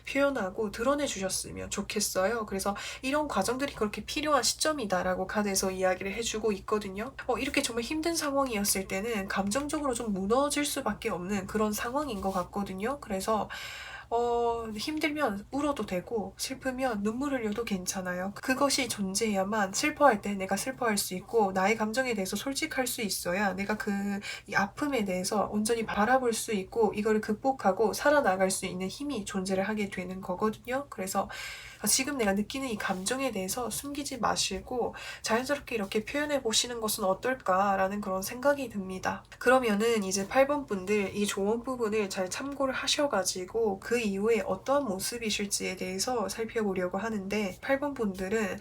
Speaker 1: 표현하고 드러내 주셨으면 좋겠어요. 그래서 이런 과정들이 그렇게 필요한 시점이다라고 카드에서 이야기를 해주고 있거든요. 이렇게 정말 힘든 상황이었을 때는 감정적으로 좀 무너질 수밖에 없는 그런 상황인 것 같거든요. 그래서 힘들면 울어도 되고 슬프면 눈물 흘려도 괜찮아요. 그것이 존재해야만 슬퍼할 때 내가 슬퍼할 수 있고 나의 감정에 대해서 솔직할 수 있어야 내가 이 아픔에 대해서 온전히 바라볼 수 있고 이거를 극복하고 살아나갈 수 있는 힘이 존재를 하게 되는 거거든요. 그래서 지금 내가 느끼는 이 감정에 대해서 숨기지 마시고 자연스럽게 이렇게 표현해 보시는 것은 어떨까라는 그런 생각이 듭니다. 그러면은 이제 8번 분들 이 조언 부분을 잘 참고를 하셔가지고 그 그 이후에 어떠한 모습이실지에 대해서 살펴보려고 하는데 8번 분들은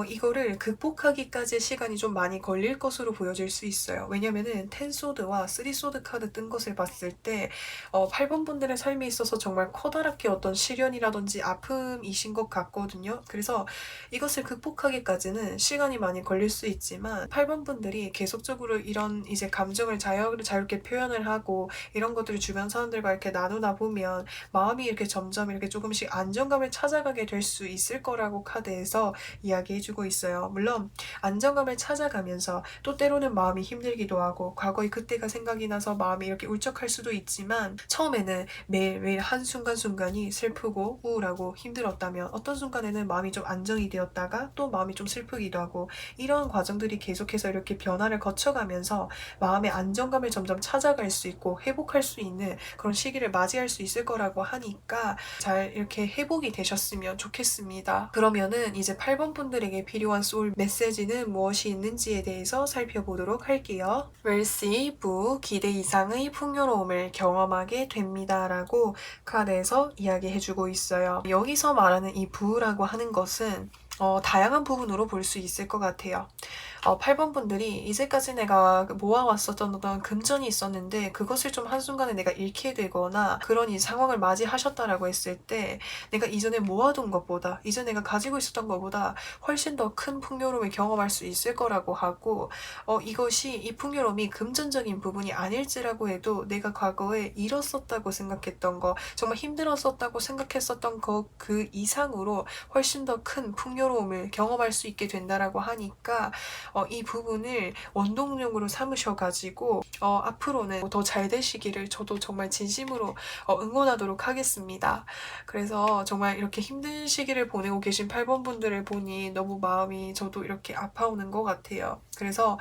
Speaker 1: 이거를 극복하기까지 시간이 좀 많이 걸릴 것으로 보여질 수 있어요. 왜냐면은 10소드와 3소드 카드 뜬 것을 봤을 때 8번 분들의 삶에 있어서 정말 커다랗게 어떤 시련이라든지 아픔이신 것 같거든요. 그래서 이것을 극복하기까지는 시간이 많이 걸릴 수 있지만 8번 분들이 계속적으로 이런 이제 감정을 자유롭게 표현을 하고 이런 것들을 주변 사람들과 이렇게 나누다 보면 마음이 이렇게 점점 이렇게 조금씩 안정감을 찾아가게 될 수 있을 거라고 카드에서 이야기해주고 있어요. 물론 안정감을 찾아가면서 또 때로는 마음이 힘들기도 하고 과거의 그때가 생각이 나서 마음이 이렇게 울적할 수도 있지만 처음에는 매일매일 한순간순간이 슬프고 우울하고 힘들었다면 어떤 순간에는 마음이 좀 안정이 되었다가 또 마음이 좀 슬프기도 하고 이런 과정들이 계속해서 이렇게 변화를 거쳐가면서 마음의 안정감을 점점 찾아갈 수 있고 회복할 수 있는 그런 시기를 맞이할 수 있을 거라고 하니까 잘 이렇게 회복이 되셨으면 좋겠습니다. 그러면은 이제 8번 분들에게 필요한 소울 메시지는 무엇이 있는지에 대해서 살펴보도록 할게요. 웰시, 부, 기대 이상의 풍요로움을 경험하게 됩니다. 라고 카드에서 이야기해주고 있어요. 여기서 말하는 이 부라고 하는 것은 다양한 부분으로 볼 수 있을 것 같아요. 8번 분들이 이제까지 내가 모아왔었던 어떤 금전이 있었는데 그것을 좀 한순간에 내가 잃게 되거나 그런 이 상황을 맞이하셨다라고 했을 때 내가 이전에 모아둔 것보다 이전 내가 가지고 있었던 것보다 훨씬 더 큰 풍요로움을 경험할 수 있을 거라고 하고 이것이 이 풍요로움이 금전적인 부분이 아닐지라고 해도 내가 과거에 잃었었다고 생각했던 거 정말 힘들었었다고 생각했었던 그 이상으로 훨씬 더 큰 풍요로움을 경험할 수 있게 된다라고 하니까 이 부분을 원동력으로 삼으셔가지고 앞으로는 더 잘 되시기를 저도 정말 진심으로 응원하도록 하겠습니다. 그래서 정말 이렇게 힘든 시기를 보내고 계신 8번 분들을 보니 너무 마음이 저도 이렇게 아파오는 것 같아요. 그래서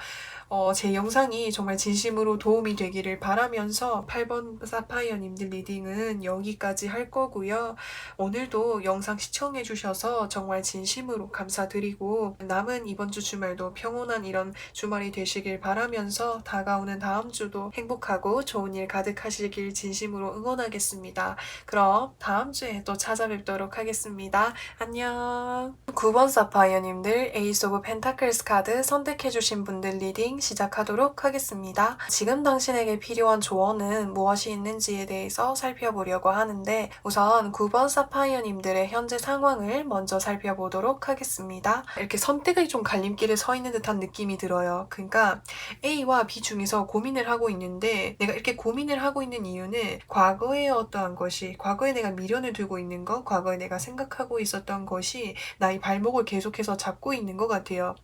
Speaker 1: 제 영상이 정말 진심으로 도움이 되기를 바라면서 8번 사파이어님들 리딩은 여기까지 할 거고요. 오늘도 영상 시청해주셔서 정말 진심으로 감사드리고 남은 이번 주 주말도 평온한 이런 주말이 되시길 바라면서 다가오는 다음 주도 행복하고 좋은 일 가득하시길 진심으로 응원하겠습니다. 그럼 다음 주에 또 찾아뵙도록 하겠습니다. 안녕. 9번 사파이어님들 에이스 오브 펜타클스 카드 선택해주신 분들 리딩 시작하도록 하겠습니다. 지금 당신에게 필요한 조언은 무엇이 있는지에 대해서 살펴보려고 하는데 우선 9번 사파이어님들의 현재 상황을 먼저 살펴보도록 하겠습니다. 이렇게 선택의 좀 갈림길에 서 있는 듯한 느낌이 들어요. 그러니까 A와 B 중에서 고민을 하고 있는데 내가 이렇게 고민을 하고 있는 이유는 과거에 어떠한 것이 과거에 내가 미련을 두고 있는 것 과거에 내가 생각하고 있었던 것이 나의 발목을 계속해서 잡고 있는 것 같아요.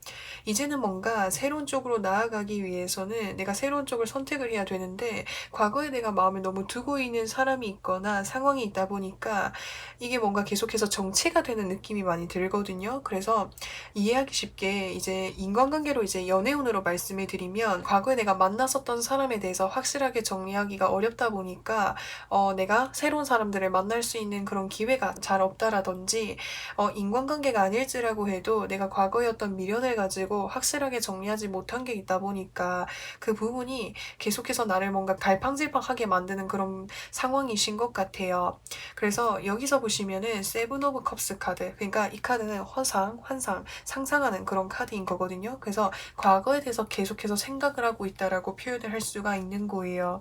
Speaker 1: 이제는 뭔가 새로운 쪽으로 나아가기 위해서는 내가 새로운 쪽을 선택을 해야 되는데 과거에 내가 마음을 너무 두고 있는 사람이 있거나 상황이 있다 보니까 이게 뭔가 계속해서 정체가 되는 느낌이 많이 들거든요. 그래서 이해하기 쉽게 이제 인간관계로 이제 연애운으로 말씀을 드리면 과거에 내가 만났었던 사람에 대해서 확실하게 정리하기가 어렵다 보니까 내가 새로운 사람들을 만날 수 있는 그런 기회가 잘 없다라든지 인간관계가 아닐지라고 해도 내가 과거에 어떤 미련을 가지고 확실하게 정리하지 못한 게 있다 보니까 그 부분이 계속해서 나를 뭔가 갈팡질팡하게 만드는 그런 상황이신 것 같아요. 그래서 여기서 보시면은 세븐 오브 컵스 카드 그러니까 이 카드는 환상, 상상하는 그런 카드인 거거든요. 그래서 과거에 대해서 계속해서 생각을 하고 있다라고 표현을 할 수가 있는 거예요.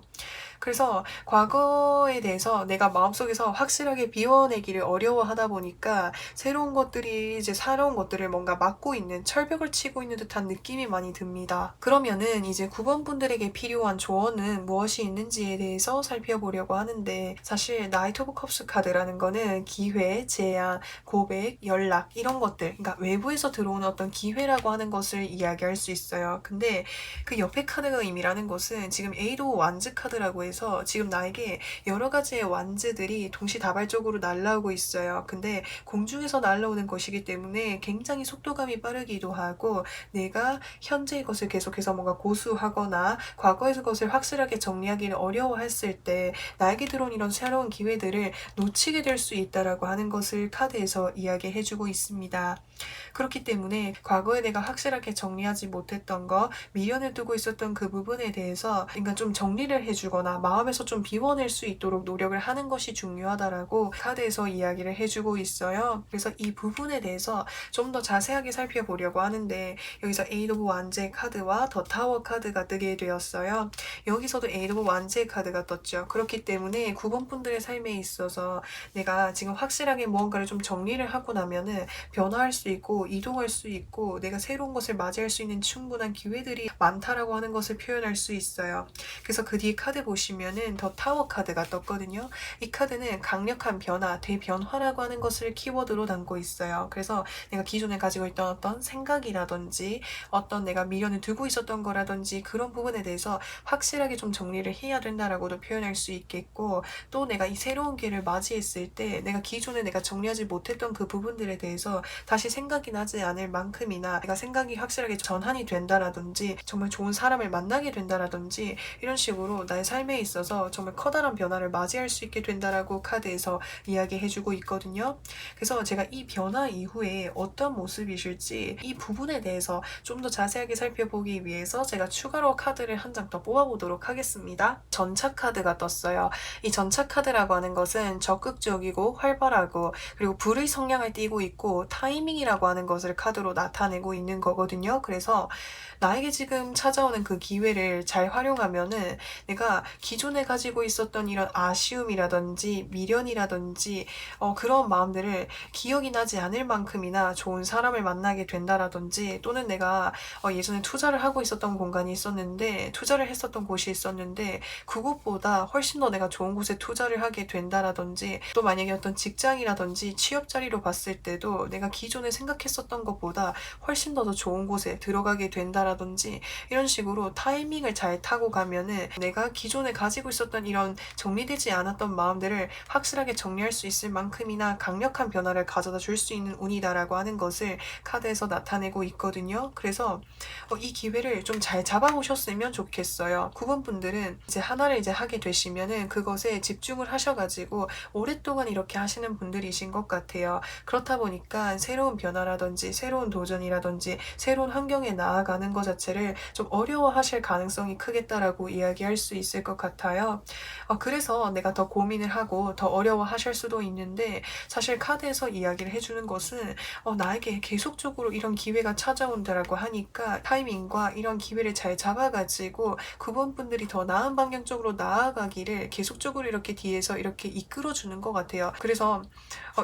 Speaker 1: 그래서 과거에 대해서 내가 마음속에서 확실하게 비워내기를 어려워하다 보니까 새로운 것들이 이제 새로운 것들을 뭔가 막고 있는 철벽을 치고 있는 듯한 느낌이 많이 듭니다. 그러면은 이제 9번 분들에게 필요한 조언은 무엇이 있는지에 대해서 살펴보려고 하는데 사실 나이트 오브 컵스 카드라는 거는 기회, 제안, 고백, 연락 이런 것들 그러니까 외부에서 들어오는 어떤 기회라고 하는 것을 이야기할 수 있어요. 근데 그 옆에 카드가 의미라는 것은 지금 에이드 오브 완즈 카드라고 해서 지금 나에게 여러 가지의 완즈들이 동시다발적으로 날라오고 있어요. 근데 공중에서 날라오는 것이기 때문에 굉장히 속도감이 빠르기도 하고 내가 현재의 것을 계속해서 뭔가 고수하거나 과거의 것을 확실하게 정리하기를 어려워했을 때 나에게 들어온 이런 새로운 기회들을 놓치게 될 수 있다라고 하는 것을 카드에서 이야기해주고 있습니다. 그렇기 때문에 과거에 내가 확실하게 정리하지 못했던 거, 미련을 두고 있었던 그 부분에 대해서 그러니까 좀 정리를 해주거나 내가 마음에서 좀 비워낼 수 있도록 노력을 하는 것이 중요하다라고 카드에서 이야기를 해주고 있어요. 그래서 이 부분에 대해서 좀 더 자세하게 살펴보려고 하는데 여기서 에이드 오브 완제 카드와 더 타워 카드가 뜨게 되었어요. 여기서도 에이드 오브 완제 카드가 떴죠. 그렇기 때문에 9번 분들의 삶에 있어서 내가 지금 확실하게 무언가를 좀 정리를 하고 나면은 변화할 수 있고 이동할 수 있고 내가 새로운 것을 맞이할 수 있는 충분한 기회들이 많다라고 하는 것을 표현할 수 있어요. 그래서 그 뒤에 카드 보시면은 더 타워 카드가 떴거든요. 이 카드는 강력한 변화, 대변화라고 하는 것을 키워드로 담고 있어요. 그래서 내가 기존에 가지고 있던 어떤 생각이라든지 어떤 내가 미련을 두고 있었던 거라든지 그런 부분에 대해서 확실하게 좀 정리를 해야 된다라고도 표현할 수 있겠고, 또 내가 이 새로운 기회를 맞이했을 때 내가 기존에 내가 정리하지 못했던 그 부분들에 대해서 다시 생각이 나지 않을 만큼이나 내가 생각이 확실하게 전환이 된다라든지 정말 좋은 사람을 만나게 된다라든지 이런 식으로 나의 삶에 있어서 정말 커다란 변화를 맞이할 수 있게 된다라고 카드에서 이야기해주고 있거든요. 그래서 제가 이 변화 이후에 어떤 모습이실지 이 부분에 대해서 좀 더 자세하게 살펴보기 위해서 제가 추가로 카드를 한 장 더 뽑아보도록 하겠습니다. 전차 카드가 떴어요. 이 전차 카드라고 하는 것은 적극적이고 활발하고 그리고 불의 성향을 띠고 있고 타이밍이라고 하는 것을 카드로 나타내고 있는 거거든요. 그래서 나에게 지금 찾아오는 그 기회를 잘 활용하면은 내가 기존에 가지고 있었던 이런 아쉬움이라든지 미련이라든지 그런 마음들을 기억이 나지 않을 만큼이나 좋은 사람을 만나게 된다라든지, 또는 내가 예전에 투자를 하고 있었던 공간이 있었는데 투자를 했었던 곳이 있었는데 그곳보다 훨씬 더 내가 좋은 곳에 투자를 하게 된다라든지, 또 만약에 어떤 직장이라든지 취업 자리로 봤을 때도 내가 기존에 생각했었던 것보다 훨씬 더 좋은 곳에 들어가게 된다라든지, 이런 식으로 타이밍을 잘 타고 가면은 내가 기존에 가지고 있었던 이런 정리되지 않았던 마음들을 확실하게 정리할 수 있을 만큼이나 강력한 변화를 가져다 줄 수 있는 운이다라고 하는 것을 카드에서 나타내고 있거든요. 그래서 이 기회를 좀 잘 잡아보셨으면 좋겠어요. 9번 분들은 이제 하나를 이제 하게 되시면은 그것에 집중을 하셔가지고 오랫동안 이렇게 하시는 분들이신 것 같아요. 그렇다 보니까 새로운 변화라든지 새로운 도전이라든지 새로운 환경에 나아가는 것 자체를 좀 어려워하실 가능성이 크겠다라고 이야기할 수 있을 것 같아요. 그래서 내가 더 고민을 하고 더 어려워하실 수도 있는데, 사실 카드에서 이야기를 해주는 것은 나에게 계속적으로 이런 기회가 찾아온다라고 하니까 타이밍과 이런 기회를 잘 잡아가지고 9번 분들이 더 나은 방향 쪽으로 나아가기를 계속적으로 이렇게 뒤에서 이렇게 이끌어주는 것 같아요. 그래서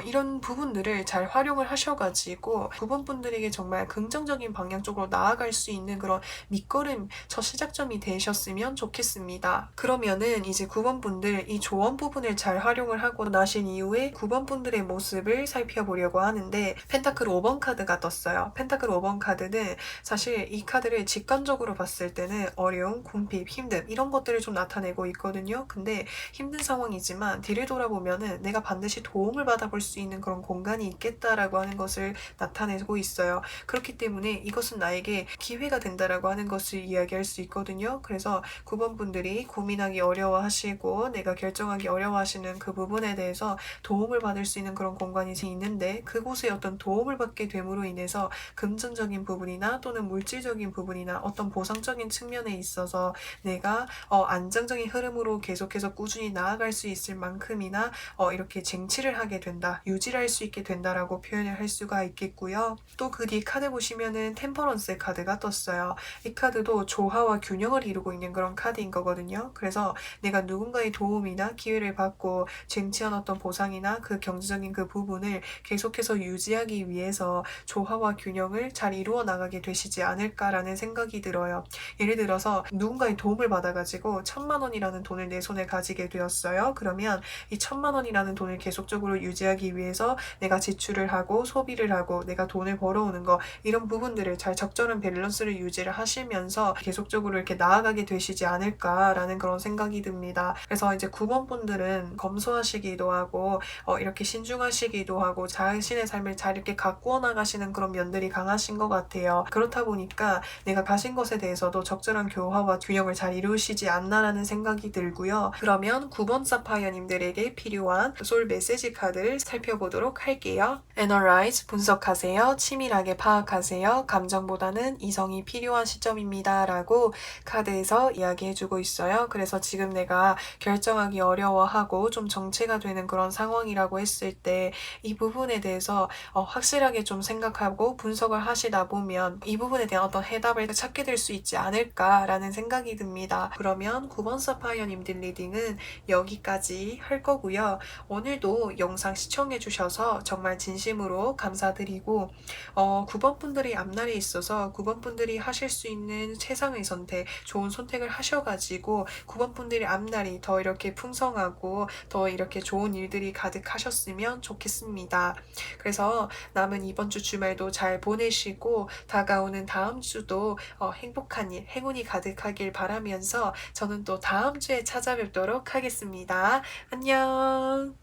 Speaker 1: 이런 부분들을 잘 활용을 하셔가지고 9번 분들에게 정말 긍정적인 방향 쪽으로 나아갈 수 있는 그런 밑거름, 첫 시작점이 되셨으면 좋겠습니다. 그러면은 이제 9번 분들 이 조언 부분을 잘 활용을 하고 나신 이후에 9번 분들의 모습을 살펴보려고 하는데, 펜타클 5번 카드가 떴어요. 펜타클 5번 카드는 사실 이 카드를 직관적으로 봤을 때는 어려움, 궁핍, 힘듦 이런 것들을 좀 나타내고 있거든요. 근데 힘든 상황이지만 뒤를 돌아보면은 내가 반드시 도움을 받아볼 수 있는 그런 공간이 있겠다라고 하는 것을 나타내고 있어요. 그렇기 때문에 이것은 나에게 기회가 된다라고 하는 것을 이야기할 수 있거든요. 그래서 9번 분들이 고민하기 어려워하시고 내가 결정하기 어려워하시는 그 부분에 대해서 도움을 받을 수 있는 그런 공간이 있는데, 그곳에 어떤 도움을 받게 됨으로 인해서 금전적인 부분이나 또는 물질적인 부분이나 어떤 보상적인 측면에 있어서 내가 안정적인 흐름으로 계속해서 꾸준히 나아갈 수 있을 만큼이나 이렇게 쟁취를 하게 된다, 유지를 할 수 있게 된다라고 표현을 할 수가 있겠고요. 또 그 뒤 카드 보시면은 템퍼런스 카드가 떴어요. 이 카드도 조화와 균형을 이루고 있는 그런 카드인 거거든요. 그래서 내가 누군가의 도움이나 기회를 받고 쟁취한 어떤 보상이나 그 경제적인 그 부분을 계속해서 유지하기 위해서 조화와 균형을 잘 이루어 나가게 되시지 않을까라는 생각이 들어요. 예를 들어서 누군가의 도움을 받아가지고 1,000만 원이라는 돈을 내 손에 가지게 되었어요. 그러면 이 1,000만 원이라는 돈을 계속적으로 유지하기 위해서 내가 지출을 하고 소비를 하고 내가 돈을 벌어오는 거, 이런 부분들을 잘 적절한 밸런스를 유지를 하시면서 계속적으로 이렇게 나아가게 되시지 않을까라는 그런 생각이 듭니다. 그래서 이제 9번 분들은 검소하시기도 하고 이렇게 신중하시기도 하고 자신의 삶을 잘 이렇게 가꾸어 나가시는 그런 면들이 강하신 것 같아요. 그렇다 보니까 내가 가신 것에 대해서도 적절한 교화와 균형을 잘 이루시지 않나라는 생각이 들고요. 그러면 9번 사파이어님들에게 필요한 솔 메시지 카드를 살펴보도록 할게요. Analyze, 분석하세요. 치밀하게 파악하세요. 감정보다는 이성이 필요한 시점입니다. 라고 카드에서 이야기해주고 있어요. 그래서 그래서 지금 내가 결정하기 어려워하고 좀 정체가 되는 그런 상황이라고 했을 때 이 부분에 대해서 확실하게 좀 생각하고 분석을 하시다 보면 이 부분에 대한 어떤 해답을 찾게 될 수 있지 않을까라는 생각이 듭니다. 그러면 9번 사파이어님들 리딩은 여기까지 할 거고요. 오늘도 영상 시청해 주셔서 정말 진심으로 감사드리고 9번 분들이 앞날에 있어서 9번 분들이 하실 수 있는 최상의 선택, 좋은 선택을 하셔가지고 9번 분들이 앞날이 더 이렇게 풍성하고 더 이렇게 좋은 일들이 가득하셨으면 좋겠습니다. 그래서 남은 이번 주 주말도 잘 보내시고 다가오는 다음 주도 행복한 일, 행운이 가득하길 바라면서 저는 또 다음 주에 찾아뵙도록 하겠습니다. 안녕.